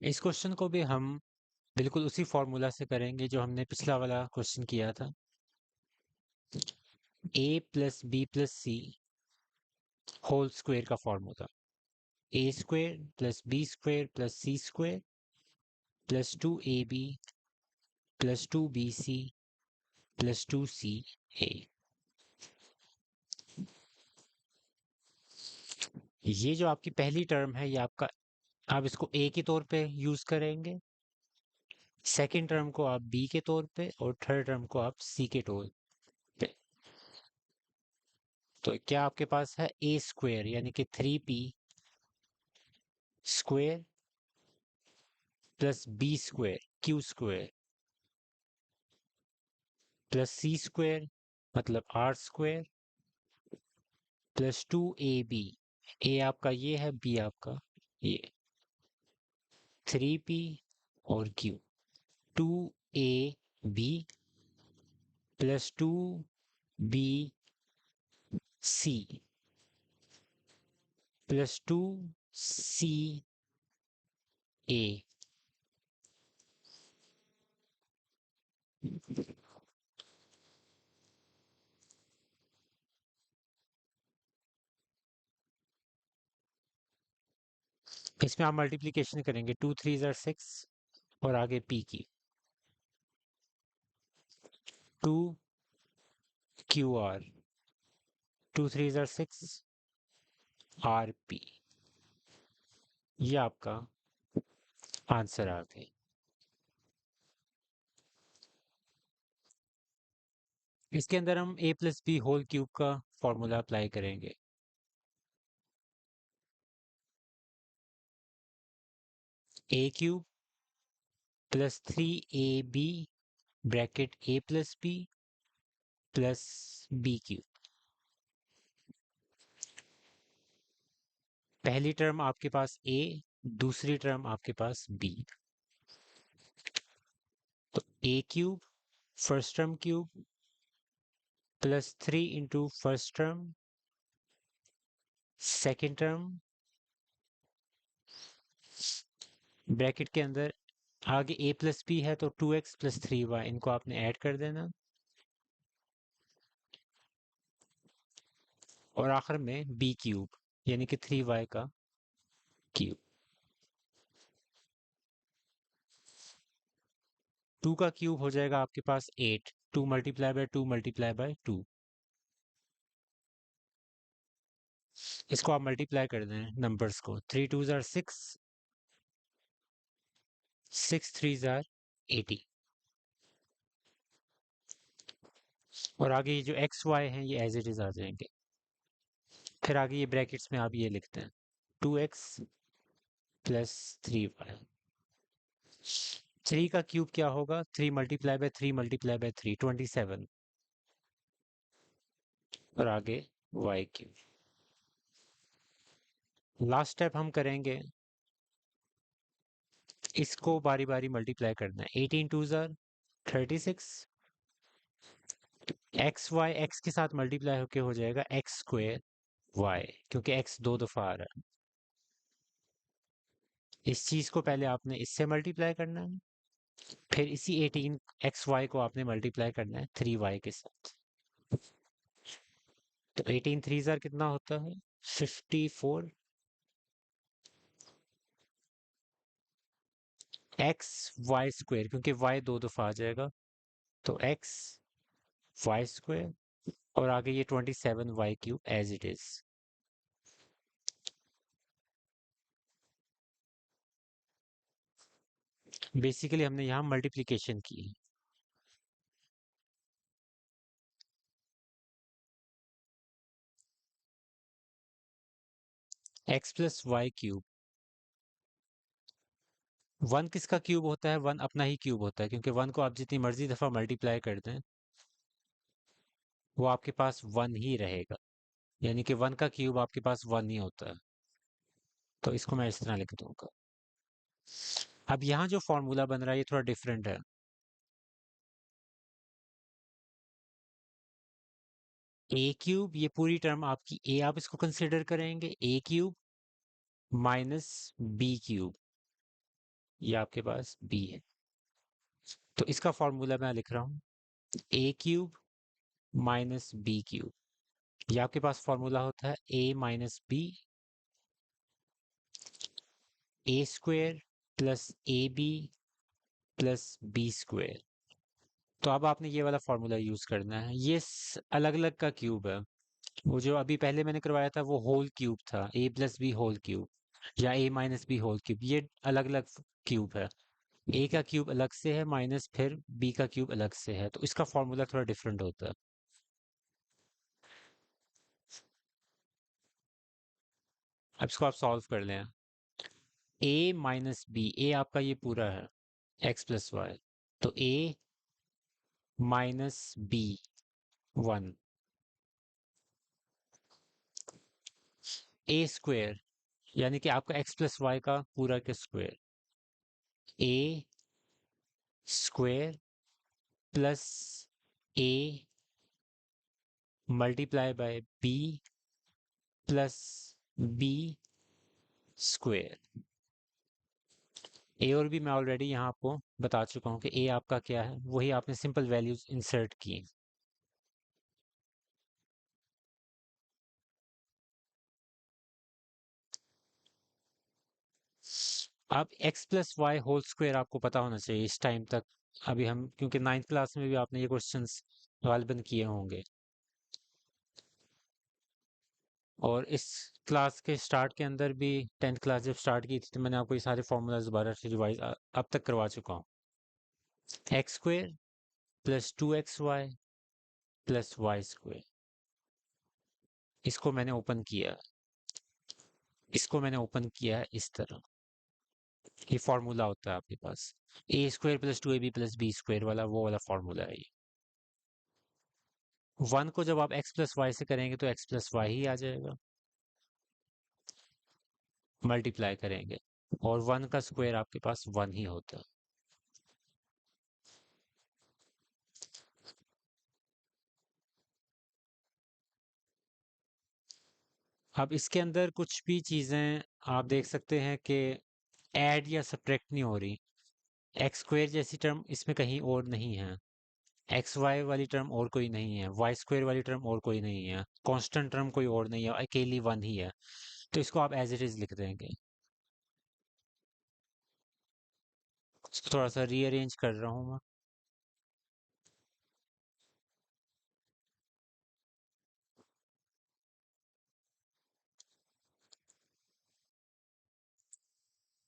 इस क्वेश्चन को भी हम बिल्कुल उसी फॉर्मूला से करेंगे जो हमने पिछला वाला क्वेश्चन किया था। A plus B plus C whole square का formula. A square plus B square plus C square plus 2ab plus 2bc plus 2ca। ये जो आपकी पहली टर्म है ये आपका, आप इसको ए के तौर पे यूज करेंगे, सेकंड टर्म को आप बी के तौर पे और थर्ड टर्म को आप सी के तौर पे। तो क्या आपके पास है ए स्क्वायर यानी कि 3p square plus B square Q square plus C square मतलब R square plus 2ab। A आपका ये है, बी आपका ये, 3p और Q, 2ab plus 2bc plus 2ca। इसमें आप मल्टीप्लीकेशन करेंगे, 2 3 जार 6 और आगे p की 2qr, 2 3 जार 6 rp। ये आपका आंसर आ गए। इसके अंदर हम a plus b whole cube का फॉर्मूला अप्लाई करेंगे। a cube plus 3ab bracket a plus B plus b cube. पहली टर्म आपके पास a, दूसरी टर्म आपके पास b। तो a cube first term cube plus 3 into first term second term bracket के अंदर आगे a प्लस बी है तो 2x प्लस 3y, इनको आपने ऐड कर देना और आखिर में b क्यूब यानी कि 3y का क्यूब। 2 का क्यूब हो जाएगा आपके पास 8, 2 मल्टीप्लाई बाय 2 मल्टीप्लाई बाय 2। इसको आप मल्टीप्लाई कर दें नंबर्स को, 3 2 जार 6, 6 3 जार 80 और आगे ये जो एक्स वाई हैं ये एज इट इज आ जाएंगे। फिर आगे ये ब्रैकेट्स में आप ये लिखते हैं 2x प्लस 3y। 3 का क्यूब क्या होगा, 3 मल्टीप्लाई बाय 3 मल्टीप्लाई बाय 3 27 और आगे y क्यूब। लास्ट स्टेप हम करेंगे, इसको बारी बारी मल्टीप्लाई करना है। 18 2 जार 36, एक्स वाई एक्स के साथ मल्टीप्लाई होके हो जाएगा एक्स स्क्वायर वाई, क्योंकि एक्स 2 दफा आ रहा है। इस चीज को पहले आपने इससे मल्टीप्लाई करना है, फिर इसी 18 एक्स वाई को आपने मल्टीप्लाई करना है 3y के साथ। तो 18 3 जार कितना होता है, 54 एक्स वाई स्क्वायर, क्योंकि y 2 दफा आ जाएगा तो एक्स वाई स्क्वायर और आगे ये 27y cube as it is. Basically हमने यहाँ मल्टीप्लीकेशन की है। एक्स प्लस वाई क्यूब, 1 किसका क्यूब होता है, 1 अपना ही क्यूब होता है, क्योंकि 1 को आप जितनी मर्जी दफा मल्टीप्लाई कर दें वो आपके पास 1 ही रहेगा, यानी कि 1 का क्यूब आपके पास 1 ही होता है। तो इसको मैं इस तरह लिख दूंगा। अब यहाँ जो फॉर्मूला बन रहा है ये थोड़ा डिफरेंट है। ए क्यूब, ये पूरी टर्म आपकी ए, आप इसको कंसिडर करेंगे ए क्यूब माइनस बी क्यूब ये आपके पास बी है। तो इसका फॉर्मूला मैं लिख रहा हूँ, A cube minus B cube. ये आपके पास फॉर्मूला होता है A minus B, A square plus A B plus B square. तो अब आपने ये वाला फॉर्मूला यूज करना है। ये अलग अलग का क्यूब है। वो जो अभी पहले मैंने करवाया था वो होल क्यूब था, A plus b whole cube या ए माइनस बी होल क्यूब। ये अलग अलग क्यूब है। ए का क्यूब अलग से है माइनस, फिर बी का क्यूब अलग से है, तो इसका फॉर्मूला थोड़ा डिफरेंट होता है। अब इसको आप सॉल्व कर लें। ए माइनस बी, ए आपका ये पूरा है एक्स प्लस वाई, तो A minus B 1, A square यानी कि आपका एक्स प्लस वाई का पूरा के square, A square plus A multiply by B plus B square. A और बी मैं ऑलरेडी यहाँ आपको बता चुका हूँ कि ए आपका क्या है, वही आपने सिंपल वैल्यूज इंसर्ट की। अब x plus y whole square आपको पता होना चाहिए इस टाइम तक। अभी हम क्योंकि नाइन्थ क्लास में भी आपने ये क्वेश्चंस गालिबन किए होंगे, और इस क्लास के स्टार्ट के अंदर भी टेंथ क्लास जब स्टार्ट की थी तो मैंने आपको ये सारे फॉर्मूलाज दोबारा से रिवाइज अब तक करवा चुका हूँ। X square plus 2xy plus y square, इसको मैंने ओपन किया, इसको मैंने ओपन किया है इस तरह। ये फॉर्मूला होता है आपके पास, A square plus 2ab plus B square वाला, वो वाला फॉर्मूला है ये। 1 को जब आप x प्लस वाई से करेंगे तो x प्लस वाई ही आ जाएगा, मल्टीप्लाई करेंगे, और 1 का स्क्वायर आपके पास 1 ही होता है। अब इसके अंदर कुछ भी चीजें आप देख सकते हैं कि ऐड या सब्ट्रैक्ट नहीं हो रही। एक्स स्क्वायर जैसी टर्म इसमें कहीं और नहीं है, एक्स वाई वाली टर्म और कोई नहीं है, वाई स्क्वायर वाली टर्म और कोई नहीं है, कांस्टेंट टर्म कोई और नहीं है, अकेली 1 ही है। तो इसको आप एज इट इज लिख देंगे। थोड़ा सा रीअरेंज कर रहा हूँ मैं।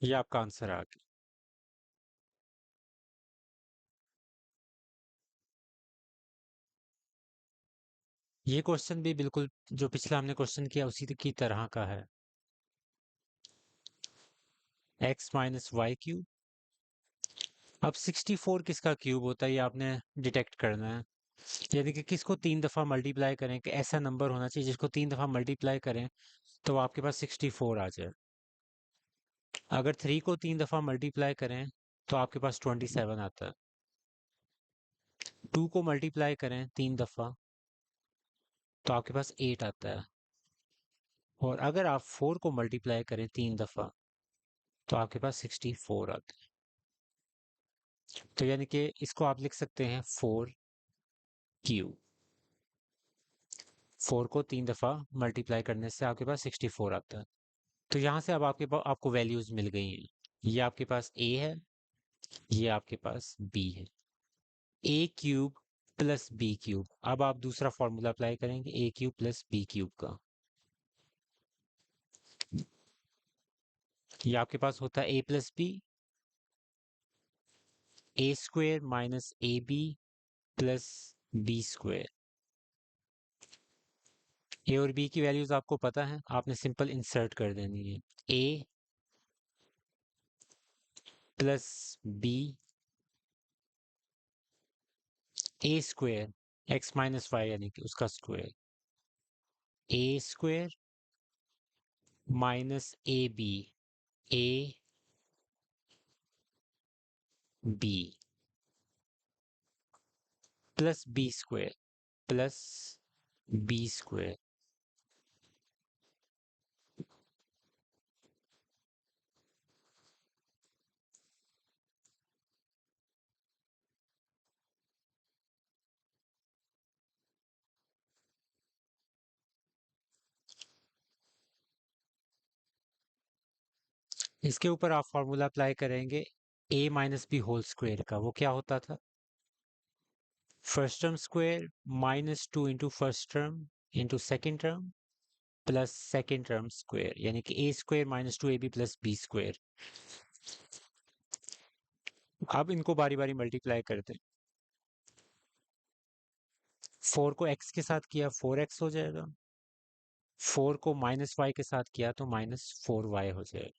ये आपका आंसर आ गया। ये क्वेश्चन भी बिल्कुल जो पिछला हमने क्वेश्चन किया उसी की तरह का है। X minus y cube. अब 64 किसका क्यूब होता है ये आपने डिटेक्ट करना है। यानी कि किसको 3 दफा मल्टीप्लाई करें, कि ऐसा नंबर होना चाहिए जिसको 3 दफा मल्टीप्लाई करें तो आपके पास 64 आ जाए। अगर 3 को 3 दफा मल्टीप्लाई करें तो आपके पास 27 आता है। 2 को मल्टीप्लाई करें 3 दफा तो आपके पास 8 आता है। और अगर आप 4 को मल्टीप्लाई करें 3 दफा तो आपके पास 64 आता है। तो यानी कि इसको आप लिख सकते हैं 4 क्यूब। 4 को 3 दफा मल्टीप्लाई करने से आपके पास 64 आता है। तो यहाँ से अब आपके पास आपको वैल्यूज मिल गई हैं। ये आपके पास a है, ये आपके पास b है। a cube plus b cube, अब आप दूसरा फॉर्मूला अप्लाई करेंगे a cube plus b cube का। ये आपके पास होता है a plus B, A square minus A B plus B square. A और बी की वैल्यूज आपको पता है, आपने सिंपल इंसर्ट कर देनी है। A plus B, A square X minus Y यानी कि उसका square, A square minus A B, A B plus B square plus B square. इसके ऊपर आप फॉर्मूला अप्लाई करेंगे A minus B whole square का। वो क्या होता था? First term square minus two into first term into second term plus second term square, यानी कि A square minus two A B plus B square. अब इनको बारी बारी मल्टीप्लाई करते हैं। 4 को x के साथ किया 4x हो जाएगा, 4 को माइनस वाई के साथ किया तो माइनस 4y हो जाएगा।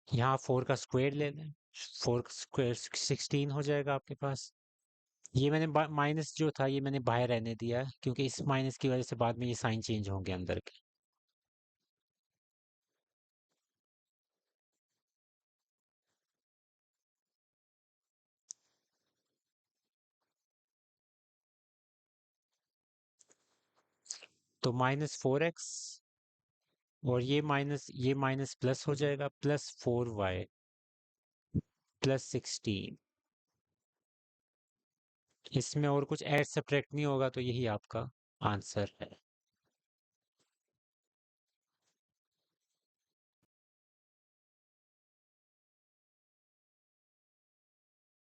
यहाँ 4 का स्क्वायर ले लें, 4 स्क्वायर 16 हो जाएगा आपके पास। ये मैंने माइनस जो था ये मैंने बाहर रहने दिया है, क्योंकि इस माइनस की वजह से बाद में ये साइन चेंज होंगे अंदर के। तो -4x, और ये माइनस प्लस हो जाएगा, +4y +16। इसमें और कुछ ऐड सब्ट्रैक्ट नहीं होगा, तो यही आपका आंसर है।